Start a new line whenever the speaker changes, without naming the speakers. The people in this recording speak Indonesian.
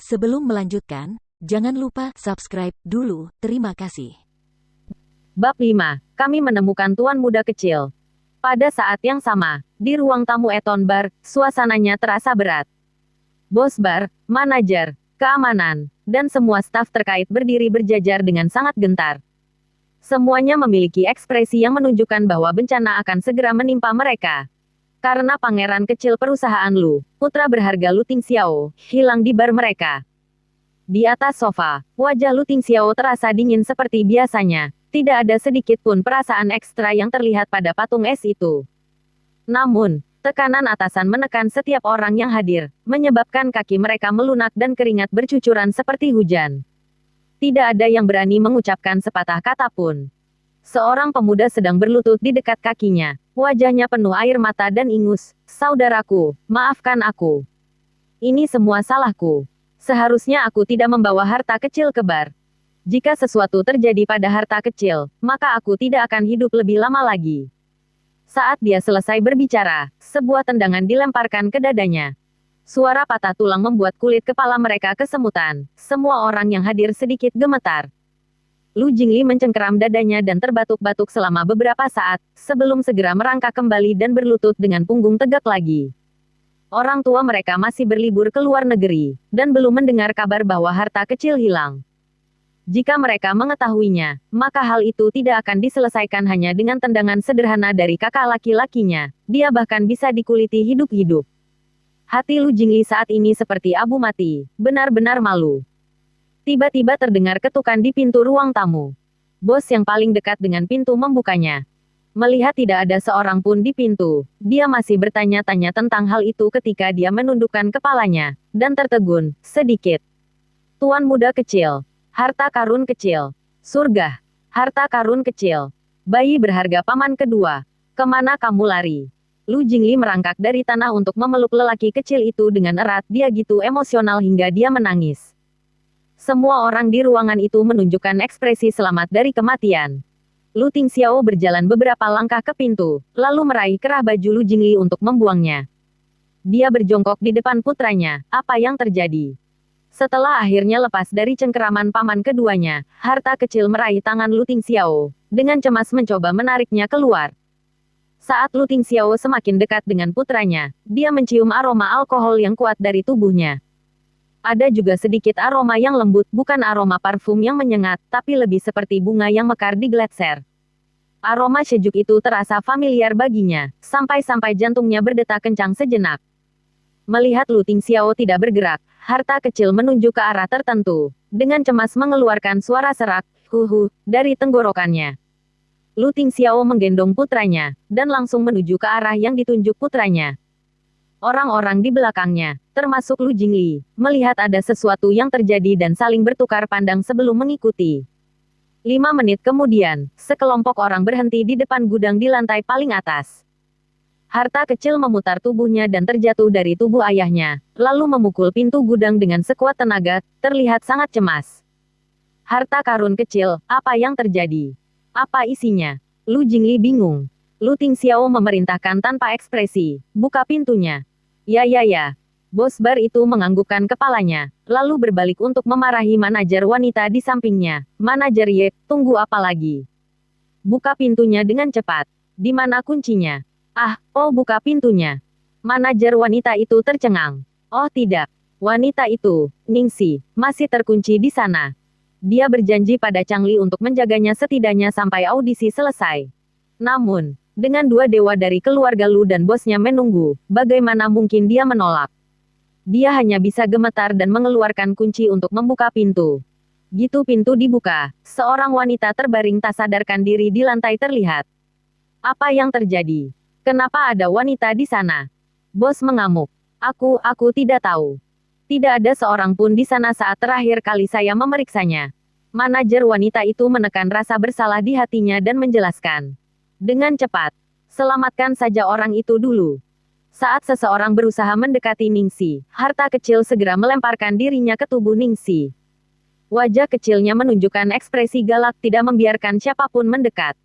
Sebelum melanjutkan, jangan lupa subscribe dulu. Terima kasih.
Bab 5. Kami menemukan tuan muda kecil. Pada saat yang sama, di ruang tamu Eton Bar, suasananya terasa berat. Bos bar, manajer, keamanan, dan semua staf terkait berdiri berjajar dengan sangat gentar. Semuanya memiliki ekspresi yang menunjukkan bahwa bencana akan segera menimpa mereka. Karena pangeran kecil perusahaan Lu, putra berharga Lu Tingxiao, hilang di bar mereka. Di atas sofa, wajah Lu Tingxiao terasa dingin seperti biasanya. Tidak ada sedikit pun perasaan ekstra yang terlihat pada patung es itu. Namun, tekanan atasan menekan setiap orang yang hadir, menyebabkan kaki mereka melunak dan keringat bercucuran seperti hujan. Tidak ada yang berani mengucapkan sepatah kata pun. Seorang pemuda sedang berlutut di dekat kakinya, wajahnya penuh air mata dan ingus. Saudaraku, maafkan aku. Ini semua salahku. Seharusnya aku tidak membawa harta kecil ke bar. Jika sesuatu terjadi pada harta kecil, maka aku tidak akan hidup lebih lama lagi. Saat dia selesai berbicara, sebuah tendangan dilemparkan ke dadanya. Suara patah tulang membuat kulit kepala mereka kesemutan. Semua orang yang hadir sedikit gemetar. Lu Jingli mencengkeram dadanya dan terbatuk-batuk selama beberapa saat, sebelum segera merangkak kembali dan berlutut dengan punggung tegak lagi. Orang tua mereka masih berlibur ke luar negeri, dan belum mendengar kabar bahwa harta kecil hilang. Jika mereka mengetahuinya, maka hal itu tidak akan diselesaikan hanya dengan tendangan sederhana dari kakak laki-lakinya. Dia bahkan bisa dikuliti hidup-hidup. Hati Lu Jingli saat ini seperti abu mati, benar-benar malu. Tiba-tiba terdengar ketukan di pintu ruang tamu. Bos yang paling dekat dengan pintu membukanya. Melihat tidak ada seorang pun di pintu, dia masih bertanya-tanya tentang hal itu ketika dia menundukkan kepalanya, dan tertegun, sedikit. Tuan muda kecil. Harta karun kecil. Surga. Harta karun kecil. Bayi berharga paman kedua. Kemana kamu lari? Lu Jingli merangkak dari tanah untuk memeluk lelaki kecil itu dengan erat. Dia gitu emosional hingga dia menangis. Semua orang di ruangan itu menunjukkan ekspresi selamat dari kematian. Lu Tingxiao berjalan beberapa langkah ke pintu, lalu meraih kerah baju Lu Jingli untuk membuangnya. Dia berjongkok di depan putranya. Apa yang terjadi? Setelah akhirnya lepas dari cengkeraman paman keduanya, harta kecil meraih tangan Lu Tingxiao, dengan cemas mencoba menariknya keluar. Saat Lu Tingxiao semakin dekat dengan putranya, dia mencium aroma alkohol yang kuat dari tubuhnya. Ada juga sedikit aroma yang lembut, bukan aroma parfum yang menyengat, tapi lebih seperti bunga yang mekar di gletser. Aroma sejuk itu terasa familiar baginya, sampai-sampai jantungnya berdetak kencang sejenak. Melihat Lu Tingxiao tidak bergerak, harta kecil menunjuk ke arah tertentu, dengan cemas mengeluarkan suara serak, huhu, dari tenggorokannya. Lu Tingxiao menggendong putranya, dan langsung menuju ke arah yang ditunjuk putranya. Orang-orang di belakangnya, termasuk Lu Jingli, melihat ada sesuatu yang terjadi dan saling bertukar pandang sebelum mengikuti. 5 menit kemudian, sekelompok orang berhenti di depan gudang di lantai paling atas. Harta kecil memutar tubuhnya dan terjatuh dari tubuh ayahnya, lalu memukul pintu gudang dengan sekuat tenaga, terlihat sangat cemas. Harta karun kecil, apa yang terjadi? Apa isinya? Lu Jingli bingung. Lu Tingxiao memerintahkan tanpa ekspresi, buka pintunya. Ya. Bos bar itu menganggukkan kepalanya, lalu berbalik untuk memarahi manajer wanita di sampingnya. Manajer Ye, tunggu apa lagi? Buka pintunya dengan cepat. Di mana kuncinya? Buka pintunya. Manajer wanita itu tercengang. Oh tidak. Wanita itu, Ningxi, masih terkunci di sana. Dia berjanji pada Changli untuk menjaganya setidaknya sampai audisi selesai. Namun, dengan 2 dewa dari keluarga Lu dan bosnya menunggu, bagaimana mungkin dia menolak? Dia hanya bisa gemetar dan mengeluarkan kunci untuk membuka pintu. Gitu pintu dibuka, seorang wanita terbaring tak sadarkan diri di lantai terlihat. Apa yang terjadi? Kenapa ada wanita di sana? Bos mengamuk. Aku tidak tahu. Tidak ada seorang pun di sana saat terakhir kali saya memeriksanya. Manajer wanita itu menekan rasa bersalah di hatinya dan menjelaskan. Dengan cepat. Selamatkan saja orang itu dulu. Saat seseorang berusaha mendekati Ningxi, harta kecil segera melemparkan dirinya ke tubuh Ningxi. Wajah kecilnya menunjukkan ekspresi galak tidak membiarkan siapapun mendekat.